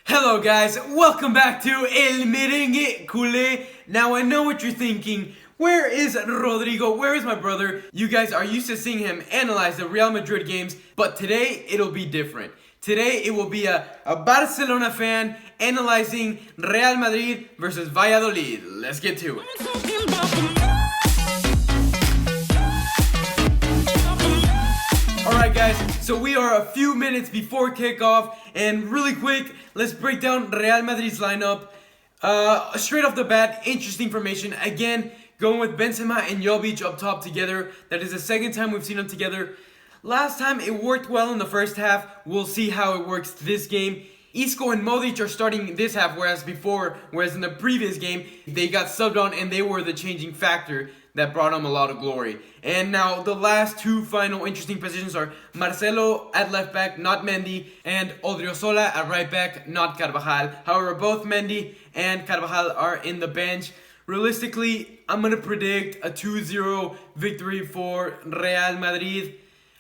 Hello guys, welcome back to El Merengue Culé. Now I know what you're thinking, where is Rodrigo, where is my brother? You guys are used to seeing him analyze the Real Madrid games, but today it'll be different. Today it will be a Barcelona fan analyzing Real Madrid versus Valladolid. Let's get to it. Alright guys, so we are a few minutes before kickoff, and really quick, let's break down Real Madrid's lineup. Straight off the bat, interesting formation. Again, going with Benzema and Jovic up top together. That is the second time we've seen them together. Last time it worked well in the first half. We'll see how it works this game. Isco and Modric are starting this half, whereas in the previous game, they got subbed on and they were the changing factor that brought them a lot of glory. And now the last two final interesting positions are Marcelo at left back, not Mendy, and Audrey Osola at right back, not Carvajal. However, both Mendy and Carvajal are in the bench. Realistically, I'm going to predict a 2-0 victory for Real Madrid.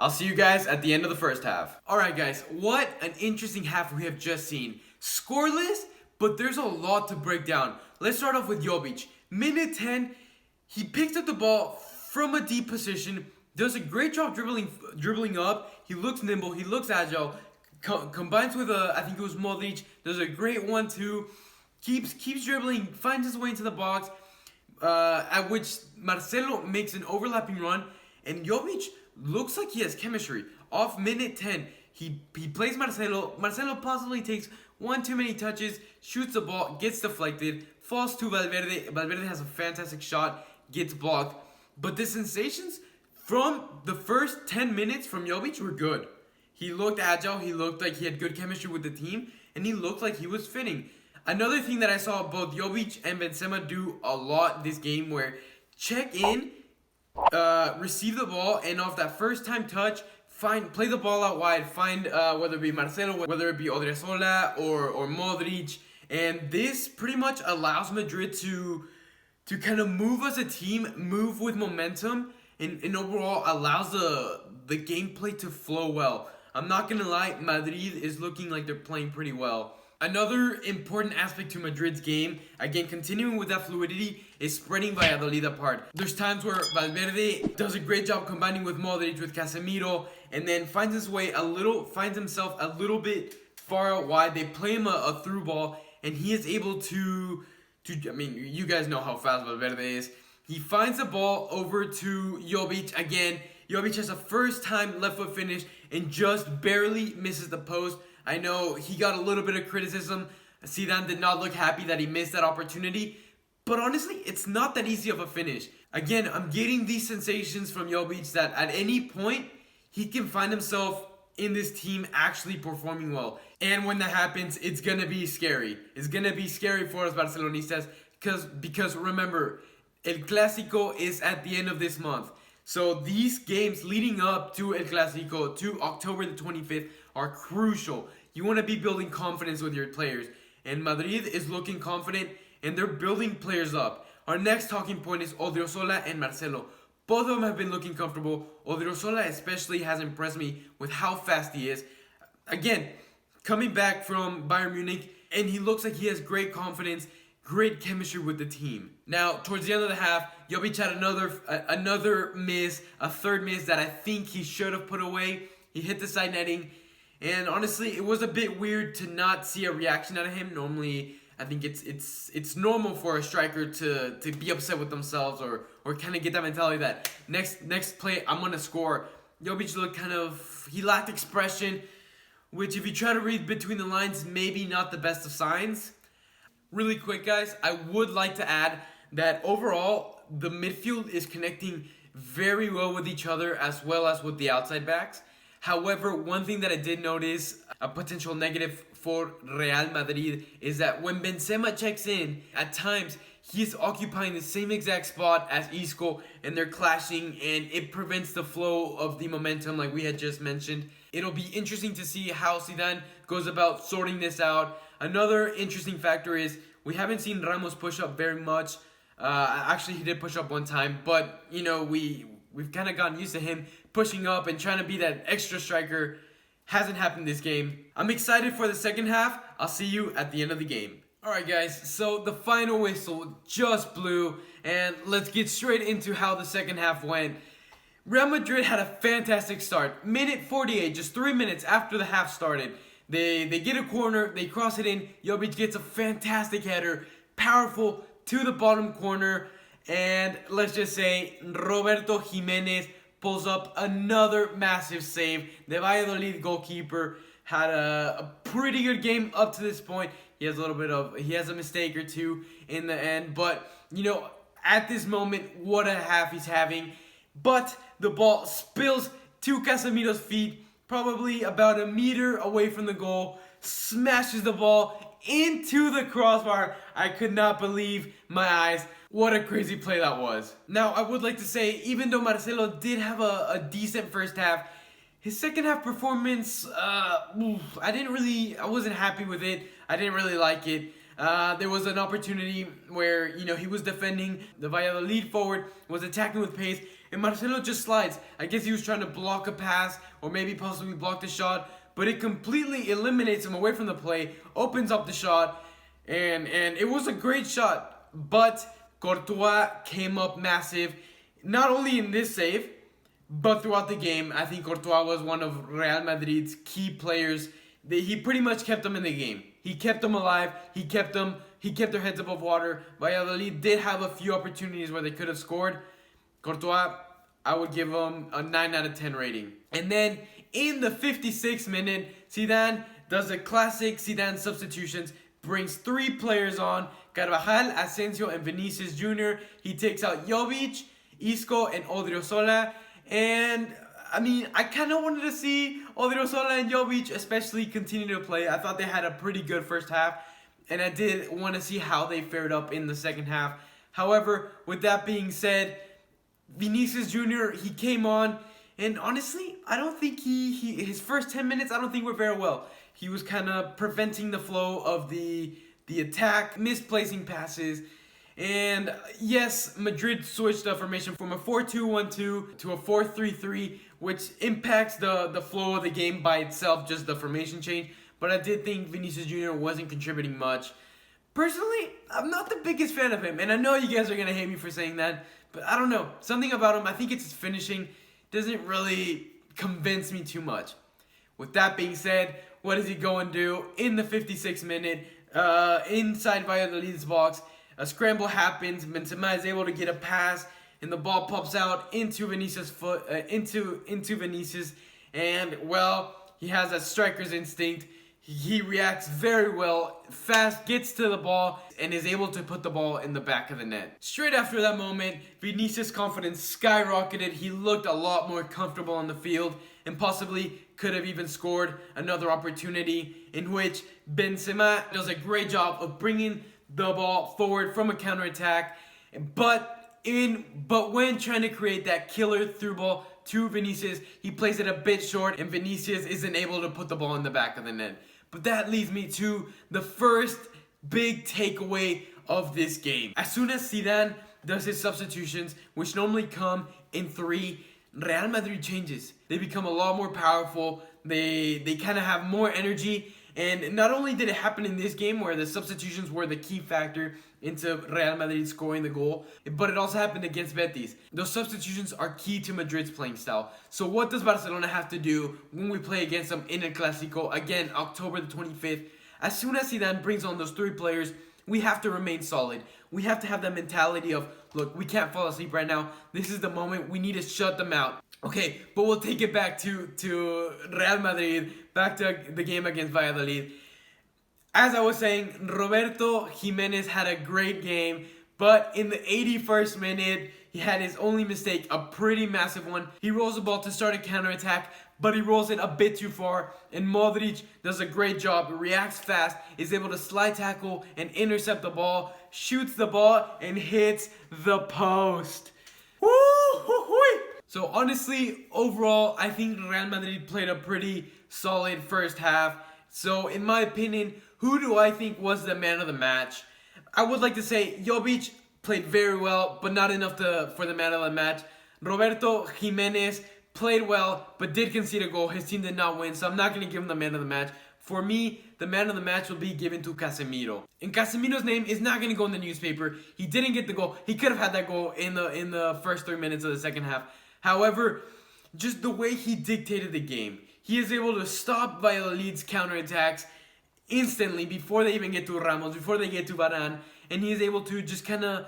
I'll see you guys at the end of the first half. Alright guys, what an interesting half we have just seen. Scoreless, but there's a lot to break down. Let's start off with Jovic. Minute 10, he picks up the ball from a deep position, does a great job dribbling up. He looks nimble, he looks agile, combines with I think it was Modric, does a great 1-2, keeps dribbling, finds his way into the box, at which Marcelo makes an overlapping run, and Jovic looks like he has chemistry. Off minute 10, he plays Marcelo. Marcelo possibly takes one too many touches, shoots the ball, gets deflected, falls to Valverde. Valverde has a fantastic shot, gets blocked. But the sensations from the first 10 minutes from Jovic were good. He looked agile, he looked like he had good chemistry with the team, and he looked like he was fitting. Another thing that I saw both Jovic and Benzema do a lot this game, where check in, receive the ball, and off that first time touch, play the ball out wide, find whether it be Marcelo, whether it be Osola or Modric, and this pretty much allows Madrid to kind of move as a team, move with momentum, and overall allows the gameplay to flow well. I'm not gonna lie, Madrid is looking like they're playing pretty well. Another important aspect to Madrid's game, again continuing with that fluidity, is spreading Valladolid apart. There's times where Valverde does a great job combining with Modric, with Casemiro, and then finds himself a little bit far out wide. They play him a through ball, and he is able to I mean, you guys know how fast Valverde is. He finds the ball over to Jovic again. Jovic has a first time left foot finish and just barely misses the post. I know he got a little bit of criticism. Zidan did not look happy that he missed that opportunity. But honestly, it's not that easy of a finish. Again, I'm getting these sensations from Jovic that at any point, he can find himself in this team actually performing well. And when that happens, it's going to be scary. It's going to be scary for us Barcelonistas because remember, El Classico is at the end of this month. So these games leading up to El Classico, to October the 25th, are crucial. You want to be building confidence with your players. And Madrid is looking confident, and they're building players up. Our next talking point is Osola and Marcelo. Both of them have been looking comfortable. Osola especially has impressed me with how fast he is. Again, coming back from Bayern Munich, and he looks like he has great confidence, great chemistry with the team. Now, towards the end of the half, Jovic had another miss, a third miss that I think he should have put away. He hit the side netting, and honestly, it was a bit weird to not see a reaction out of him. Normally, I think it's normal for a striker to be upset with themselves or kind of get that mentality that next play I'm gonna score. Jovic looked he lacked expression, which if you try to read between the lines, maybe not the best of signs. Really quick, guys, I would like to add that overall the midfield is connecting very well with each other as well as with the outside backs. However, one thing that I did notice, a potential negative for Real Madrid, is that when Benzema checks in, at times he's occupying the same exact spot as Isco, and they're clashing, and it prevents the flow of the momentum like we had just mentioned. It'll be interesting to see how Zidan goes about sorting this out. Another interesting factor is we haven't seen Ramos push up very much. Actually, he did push up one time, but you know we've kind of gotten used to him pushing up and trying to be that extra striker. Hasn't happened this game. I'm excited for the second half. I'll see you at the end of the game. Alright guys, so the final whistle just blew, and let's get straight into how the second half went. Real Madrid had a fantastic start. Minute 48, just 3 minutes after the half started. They get a corner, they cross it in, Jovic gets a fantastic header, powerful, to the bottom corner, and let's just say Roberto Jimenez pulls up another massive save. The Valladolid goalkeeper had a pretty good game up to this point. He has a mistake or two in the end, but you know, at this moment, what a half he's having. But the ball spills to Casemiro's feet, probably about a meter away from the goal, smashes the ball into the crossbar. I could not believe my eyes. What a crazy play that was. Now, I would like to say, even though Marcelo did have a decent first half, his second half performance, I wasn't happy with it. I didn't really like it. There was an opportunity where, you know, he was defending, the Valladolid forward was attacking with pace, and Marcelo just slides. I guess he was trying to block a pass, or maybe possibly block the shot, but it completely eliminates him away from the play, opens up the shot, and it was a great shot, but Courtois came up massive, not only in this save, but throughout the game. I think Courtois was one of Real Madrid's key players. He pretty much kept them in the game. He kept them alive. He kept their heads above water. Valladolid did have a few opportunities where they could have scored. Courtois, I would give him a 9 out of 10 rating. And then in the 56th minute, Zidan does a classic Zidan substitutions, brings 3 players on, Carvajal, Asensio, and Vinicius Jr. He takes out Jovic, Isco, and Audrey Osola. And, I mean, I kind of wanted to see Audrey Osola and Jovic especially continue to play. I thought they had a pretty good first half, and I did want to see how they fared up in the second half. However, with that being said, Vinicius Jr., he came on, and honestly, I don't think his first 10 minutes, I don't think were very well. He was kind of preventing the flow of the attack, misplacing passes. And yes, Madrid switched the formation from a 4-2-1-2 to a 4-3-3, which impacts the flow of the game by itself, just the formation change. But I did think Vinicius Jr. wasn't contributing much. Personally, I'm not the biggest fan of him, and I know you guys are going to hate me for saying that, but I don't know. Something about him, I think it's his finishing, doesn't really convince me too much. With that being said, what does he go and do in the 56th minute inside Valladolid's box? A scramble happens, Benzema is able to get a pass, and the ball pops out into Vinicius' foot, into Vinicius, and well, he has that striker's instinct. He reacts very well, fast, gets to the ball, and is able to put the ball in the back of the net. Straight after that moment, Vinicius' confidence skyrocketed. He looked a lot more comfortable on the field, and possibly could have even scored another opportunity in which Benzema does a great job of bringing the ball forward from a counterattack, but when trying to create that killer through ball to Vinicius, he plays it a bit short, and Vinicius isn't able to put the ball in the back of the net. But that leads me to the first big takeaway of this game. As soon as Zidan does his substitutions, which normally come in 3, Real Madrid changes. They become a lot more powerful. They kind of have more energy. And not only did it happen in this game where the substitutions were the key factor into Real Madrid scoring the goal, but it also happened against Betis. Those substitutions are key to Madrid's playing style. So what does Barcelona have to do when we play against them in El Classico, again, October the 25th? As soon as Zidan brings on those 3 players, we have to remain solid. We have to have that mentality of, look, we can't fall asleep right now. This is the moment. We need to shut them out. Okay, but we'll take it back to Real Madrid, back to the game against Valladolid. As I was saying, Roberto Jimenez had a great game, but in the 81st minute, he had his only mistake, a pretty massive one. He rolls the ball to start a counterattack, but he rolls it a bit too far, and Modric does a great job, reacts fast, is able to slide tackle and intercept the ball, shoots the ball, and hits the post. Woo-hoo-hoo! So honestly, overall, I think Real Madrid played a pretty solid first half. So in my opinion, who do I think was the man of the match? I would like to say Jovic played very well, but not enough for the man of the match. Roberto Jimenez played well, but did concede a goal. His team did not win, so I'm not going to give him the man of the match. for me, the man of the match will be given to Casemiro. And Casemiro's name is not going to go in the newspaper. He didn't get the goal. He could have had that goal in the first 3 minutes of the second half. However, just the way he dictated the game, he is able to stop Valladolid's counterattacks instantly before they even get to Ramos, before they get to Varane, and he is able to just kind of,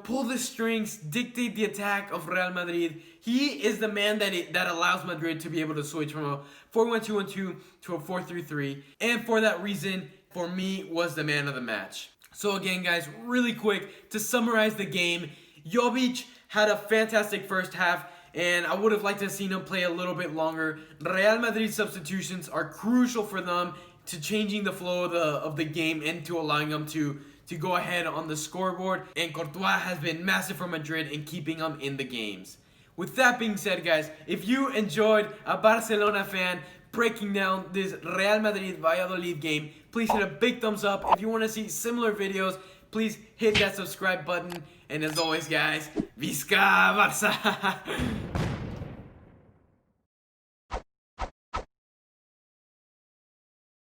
pull the strings, dictate the attack of Real Madrid. He is the man that allows Madrid to be able to switch from a 4-1-2-1-2 to a 4-3-3, and for that reason, for me, was the man of the match. So again, guys, really quick, to summarize the game, Jovic had a fantastic first half, and I would have liked to have seen him play a little bit longer. Real Madrid substitutions are crucial for them to changing the flow of the game and to allowing them to go ahead on the scoreboard. And Courtois has been massive for Madrid in keeping them in the games. With that being said, guys, if you enjoyed a Barcelona fan breaking down this Real Madrid Valladolid game, please hit a big thumbs up. If you want to see similar videos, please hit that subscribe button. And as always, guys, Visca Barça!